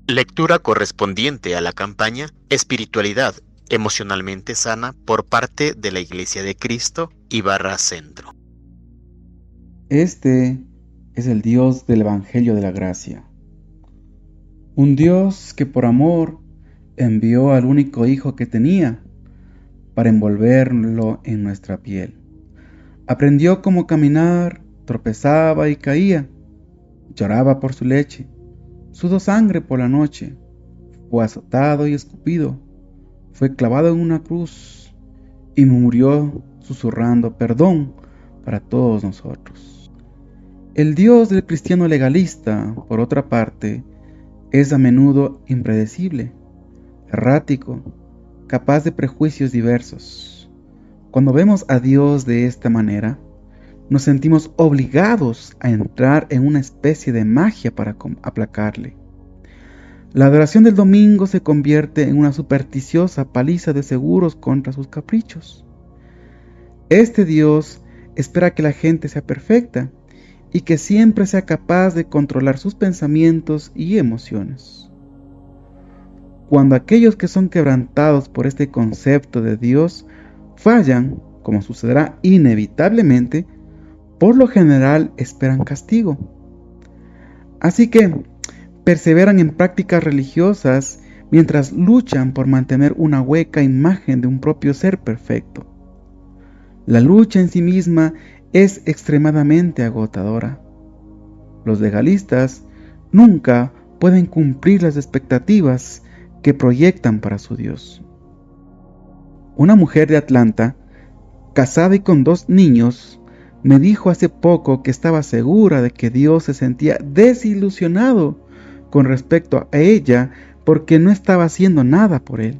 Lectura correspondiente a la campaña Espiritualidad emocionalmente sana por parte de la Iglesia de Cristo /Centro. Este es el Dios del Evangelio de la Gracia. Un Dios que por amor envió al único Hijo que tenía para envolverlo en nuestra piel. Aprendió cómo caminar, tropezaba y caía, lloraba por su leche, sudó sangre por la noche, fue azotado y escupido, fue clavado en una cruz y murió susurrando perdón para todos nosotros. El Dios del cristiano legalista, por otra parte, es a menudo impredecible, errático, capaz de prejuicios diversos. Cuando vemos a Dios de esta manera, nos sentimos obligados a entrar en una especie de magia para aplacarle. La adoración del domingo se convierte en una supersticiosa paliza de seguros contra sus caprichos. Este Dios espera que la gente sea perfecta y que siempre sea capaz de controlar sus pensamientos y emociones. Cuando aquellos que son quebrantados por este concepto de Dios fallan, como sucederá inevitablemente, por lo general esperan castigo. Así que perseveran en prácticas religiosas mientras luchan por mantener una hueca imagen de un propio ser perfecto. La lucha en sí misma es extremadamente agotadora. Los legalistas nunca pueden cumplir las expectativas que proyectan para su Dios. Una mujer de Atlanta, casada y con 2 niños, me dijo hace poco que estaba segura de que Dios se sentía desilusionado con respecto a ella porque no estaba haciendo nada por él.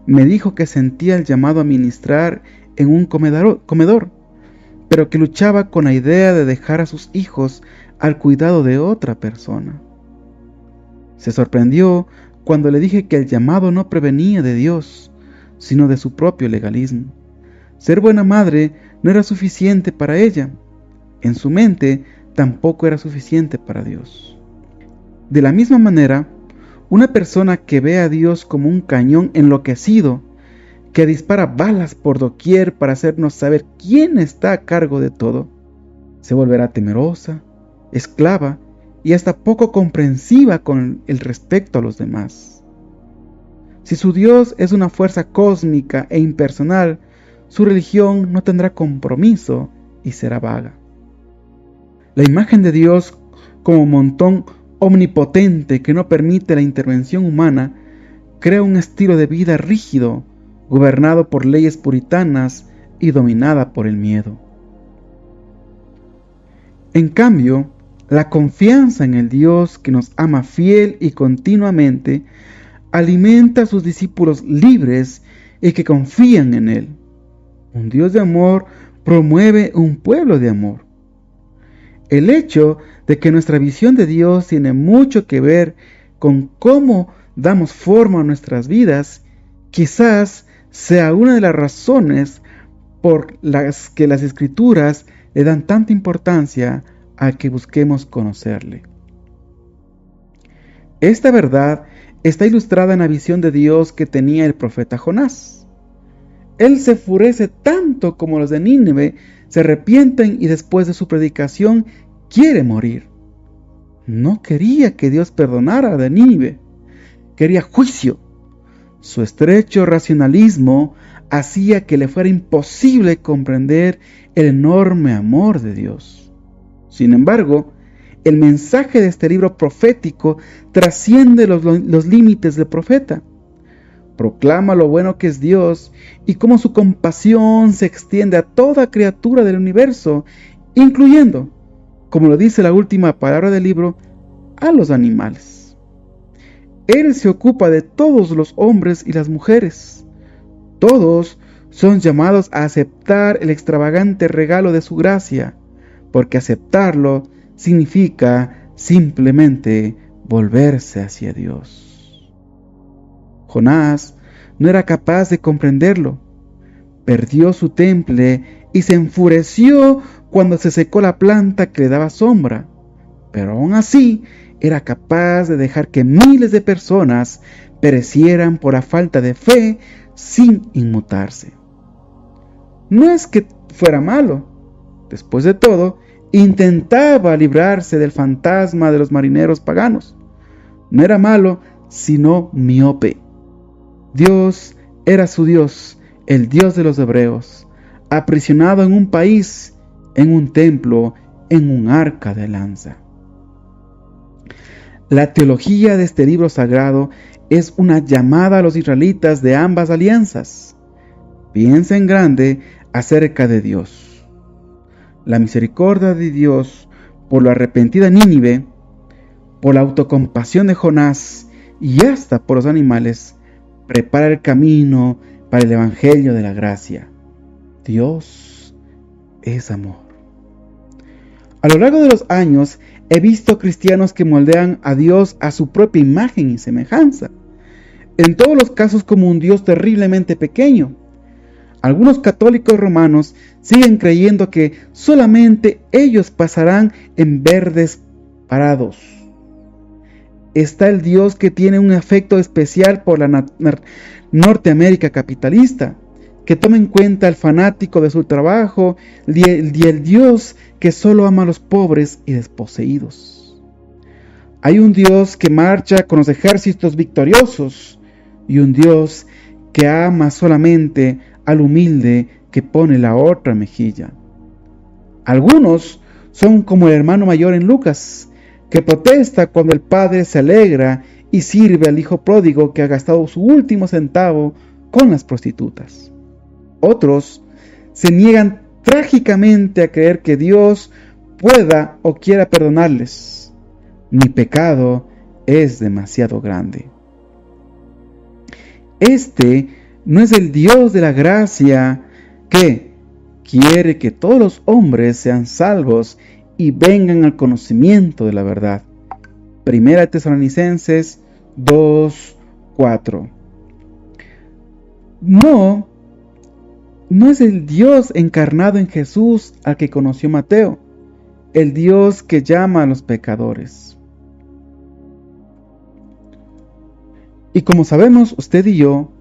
Me dijo que sentía el llamado a ministrar en un comedor, pero que luchaba con la idea de dejar a sus hijos al cuidado de otra persona. Se sorprendió cuando le dije que el llamado no provenía de Dios, sino de su propio legalismo. Ser buena madre no era suficiente para ella. En su mente tampoco era suficiente para Dios. De la misma manera, una persona que ve a Dios como un cañón enloquecido, que dispara balas por doquier para hacernos saber quién está a cargo de todo, se volverá temerosa, esclava y hasta poco comprensiva con el respecto a los demás. Si su Dios es una fuerza cósmica e impersonal, su religión no tendrá compromiso y será vaga. La imagen de Dios como montón omnipotente que no permite la intervención humana crea un estilo de vida rígido, gobernado por leyes puritanas y dominada por el miedo. En cambio, la confianza en el Dios que nos ama fiel y continuamente alimenta a sus discípulos libres y que confían en Él. Un Dios de amor promueve un pueblo de amor. El hecho de que nuestra visión de Dios tiene mucho que ver con cómo damos forma a nuestras vidas, quizás sea una de las razones por las que las Escrituras le dan tanta importancia a que busquemos conocerle. Esta verdad está ilustrada en la visión de Dios que tenía el profeta Jonás. Él se enfurece tanto como los de Nínive se arrepienten y después de su predicación quiere morir. No quería que Dios perdonara a Nínive, quería juicio. Su estrecho racionalismo hacía que le fuera imposible comprender el enorme amor de Dios. Sin embargo, el mensaje de este libro profético trasciende los límites del profeta. Proclama lo bueno que es Dios y cómo su compasión se extiende a toda criatura del universo, incluyendo, como lo dice la última palabra del libro, a los animales. Él se ocupa de todos los hombres y las mujeres. Todos son llamados a aceptar el extravagante regalo de su gracia, porque aceptarlo significa simplemente volverse hacia Dios. Jonás no era capaz de comprenderlo. Perdió su temple y se enfureció cuando se secó la planta que le daba sombra. Pero aún así, era capaz de dejar que miles de personas perecieran por la falta de fe sin inmutarse. No es que fuera malo. Después de todo, intentaba librarse del fantasma de los marineros paganos. No era malo, sino miope. Dios era su Dios, el Dios de los hebreos, aprisionado en un país, en un templo, en un arca de lanza. La teología de este libro sagrado es una llamada a los israelitas de ambas alianzas. Piensa en grande acerca de Dios. La misericordia de Dios por la arrepentida Nínive, por la autocompasión de Jonás y hasta por los animales, prepara el camino para el evangelio de la gracia. Dios es amor. A lo largo de los años he visto cristianos que moldean a Dios a su propia imagen y semejanza, en todos los casos como un Dios terriblemente pequeño. Algunos católicos romanos siguen creyendo que solamente ellos pasarán en verdes parados. Está el Dios que tiene un afecto especial por la Norteamérica capitalista, que toma en cuenta al fanático de su trabajo y el Dios que solo ama a los pobres y desposeídos. Hay un Dios que marcha con los ejércitos victoriosos y un Dios que ama solamente al humilde que pone la otra mejilla. Algunos son como el hermano mayor en Lucas, que protesta cuando el padre se alegra y sirve al hijo pródigo que ha gastado su último centavo con las prostitutas. Otros se niegan trágicamente a creer que Dios pueda o quiera perdonarles. Mi pecado es demasiado grande. Este no es el Dios de la gracia que quiere que todos los hombres sean salvos y vengan al conocimiento de la verdad. Primera Tesalonicenses 2:4. No es el Dios encarnado en Jesús al que conoció Mateo, el Dios que llama a los pecadores. Y como sabemos usted y yo,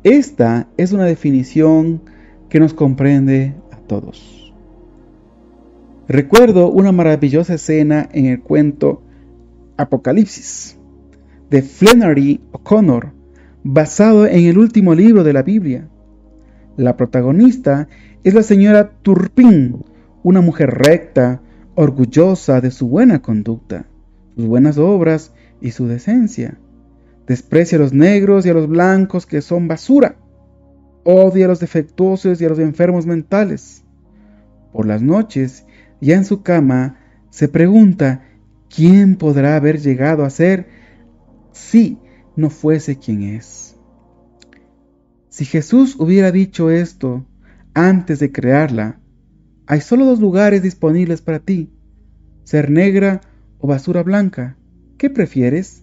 esta es una definición que nos comprende a todos. Recuerdo una maravillosa escena en el cuento Apocalipsis de Flannery O'Connor, basado en el último libro de la Biblia. La protagonista es la señora Turpin, una mujer recta, orgullosa de su buena conducta, sus buenas obras y su decencia. Desprecia a los negros y a los blancos que son basura. Odia a los defectuosos y a los enfermos mentales. Por las noches, ya en su cama, se pregunta quién podrá haber llegado a ser si no fuese quien es. Si Jesús hubiera dicho esto antes de crearla, hay solo 2 lugares disponibles para ti, ser negra o basura blanca. ¿Qué prefieres?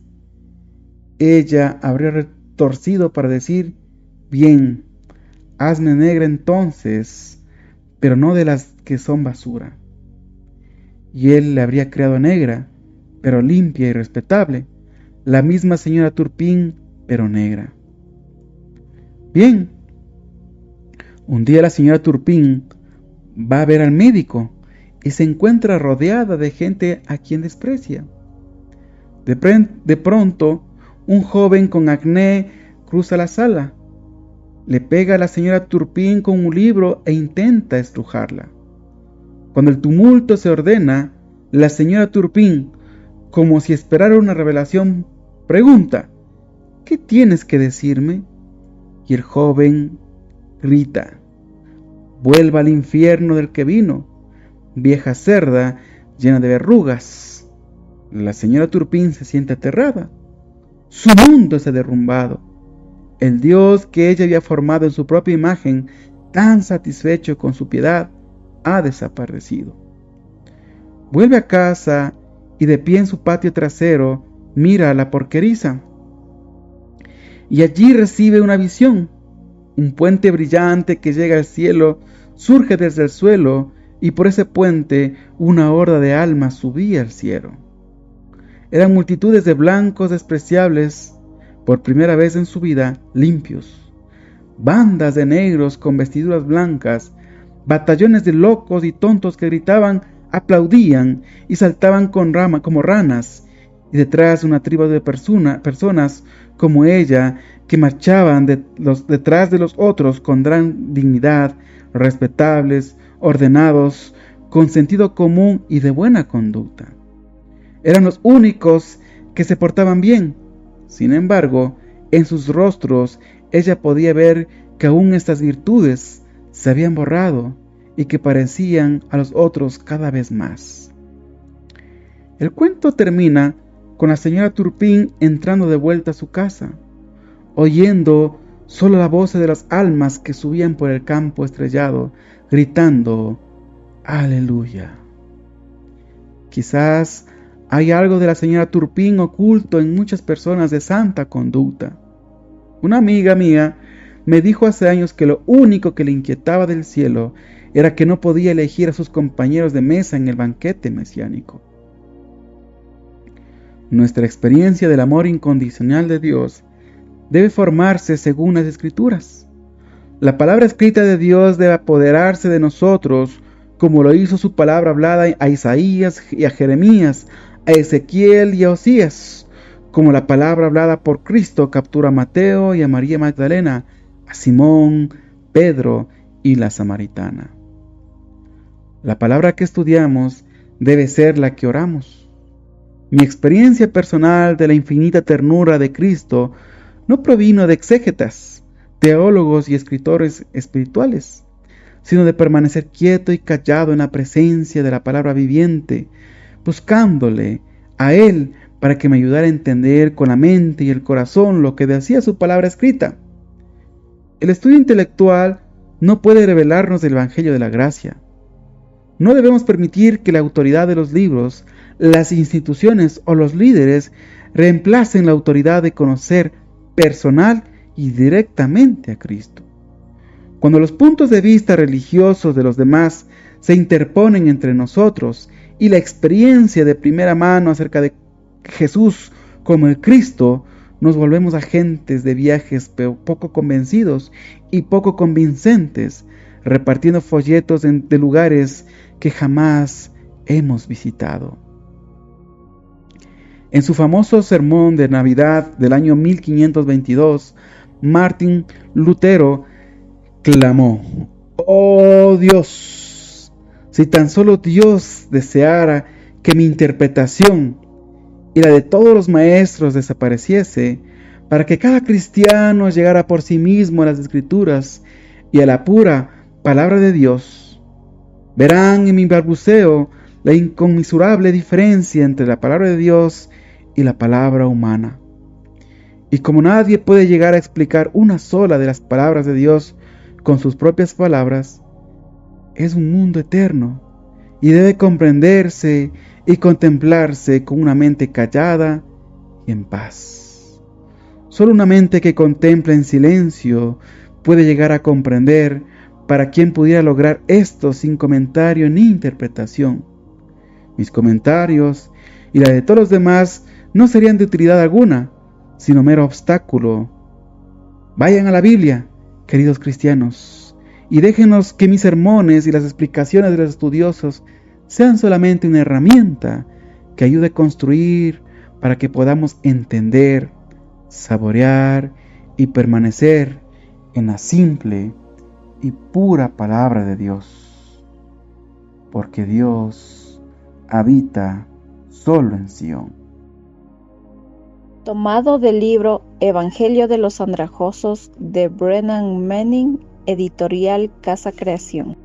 Ella habría retorcido para decir, bien, hazme negra entonces, pero no de las que son basura. Y él le habría creado negra, pero limpia y respetable, la misma señora Turpin, pero negra. Bien, un día la señora Turpin va a ver al médico y se encuentra rodeada de gente a quien desprecia. De pronto, un joven con acné cruza la sala, le pega a la señora Turpin con un libro e intenta estrujarla. Cuando el tumulto se ordena, la señora Turpin, como si esperara una revelación, pregunta, ¿qué tienes que decirme? Y el joven grita, vuelva al infierno del que vino, vieja cerda llena de verrugas. La señora Turpin se siente aterrada. Su mundo se ha derrumbado. El Dios que ella había formado en su propia imagen, tan satisfecho con su piedad, ha desaparecido. Vuelve a casa y de pie en su patio trasero mira a la porqueriza. Y allí recibe una visión. Un puente brillante que llega al cielo surge desde el suelo y por ese puente una horda de almas subía al cielo. eran multitudes de blancos despreciables, por primera vez en su vida limpios, bandas de negros con vestiduras blancas, batallones de locos y tontos que gritaban, aplaudían y saltaban como ranas, y detrás una tribu de personas como ella, que marchaban detrás de los otros con gran dignidad, respetables, ordenados, con sentido común y de buena conducta. Eran los únicos que se portaban bien. Sin embargo, en sus rostros ella podía ver que aún estas virtudes se habían borrado y que parecían a los otros cada vez más. El cuento termina con la señora Turpin entrando de vuelta a su casa, oyendo solo la voz de las almas que subían por el campo estrellado, gritando ¡Aleluya! Quizás hay algo de la señora Turpin oculto en muchas personas de santa conducta. Una amiga mía me dijo hace años que lo único que le inquietaba del cielo era que no podía elegir a sus compañeros de mesa en el banquete mesiánico. Nuestra experiencia del amor incondicional de Dios debe formarse según las Escrituras. La palabra escrita de Dios debe apoderarse de nosotros, como lo hizo su palabra hablada a Isaías y a Jeremías, a Ezequiel y a Osías, como la palabra hablada por Cristo captura a Mateo y a María Magdalena, a Simón, Pedro y la samaritana. La palabra que estudiamos debe ser la que oramos. Mi experiencia personal de la infinita ternura de Cristo no provino de exégetas, teólogos y escritores espirituales, sino de permanecer quieto y callado en la presencia de la palabra viviente, buscándole a Él para que me ayudara a entender con la mente y el corazón lo que decía su palabra escrita. El estudio intelectual no puede revelarnos el Evangelio de la Gracia. No debemos permitir que la autoridad de los libros, las instituciones o los líderes reemplacen la autoridad de conocer personal y directamente a Cristo. Cuando los puntos de vista religiosos de los demás se interponen entre nosotros y la experiencia de primera mano acerca de Jesús como el Cristo, nos volvemos agentes de viajes poco convencidos y poco convincentes, repartiendo folletos de lugares que jamás hemos visitado. En su famoso sermón de Navidad del año 1522, Martín Lutero clamó: ¡Oh Dios! Si tan solo Dios deseara que mi interpretación y la de todos los maestros desapareciese, para que cada cristiano llegara por sí mismo a las Escrituras y a la pura palabra de Dios. Verán en mi balbuceo la inconmensurable diferencia entre la palabra de Dios y la palabra humana. Y como nadie puede llegar a explicar una sola de las palabras de Dios con sus propias palabras, es un mundo eterno y debe comprenderse y contemplarse con una mente callada y en paz. Solo una mente que contempla en silencio puede llegar a comprender. Para quien pudiera lograr esto sin comentario ni interpretación. Mis comentarios y la de todos los demás no serían de utilidad alguna, sino mero obstáculo. Vayan a la Biblia, queridos cristianos, y déjenos que mis sermones y las explicaciones de los estudiosos sean solamente una herramienta que ayude a construir para que podamos entender, saborear y permanecer en la simple y pura palabra de Dios, porque Dios habita solo en Sión. Tomado del libro Evangelio de los Andrajosos de Brennan Manning, editorial Casa Creación.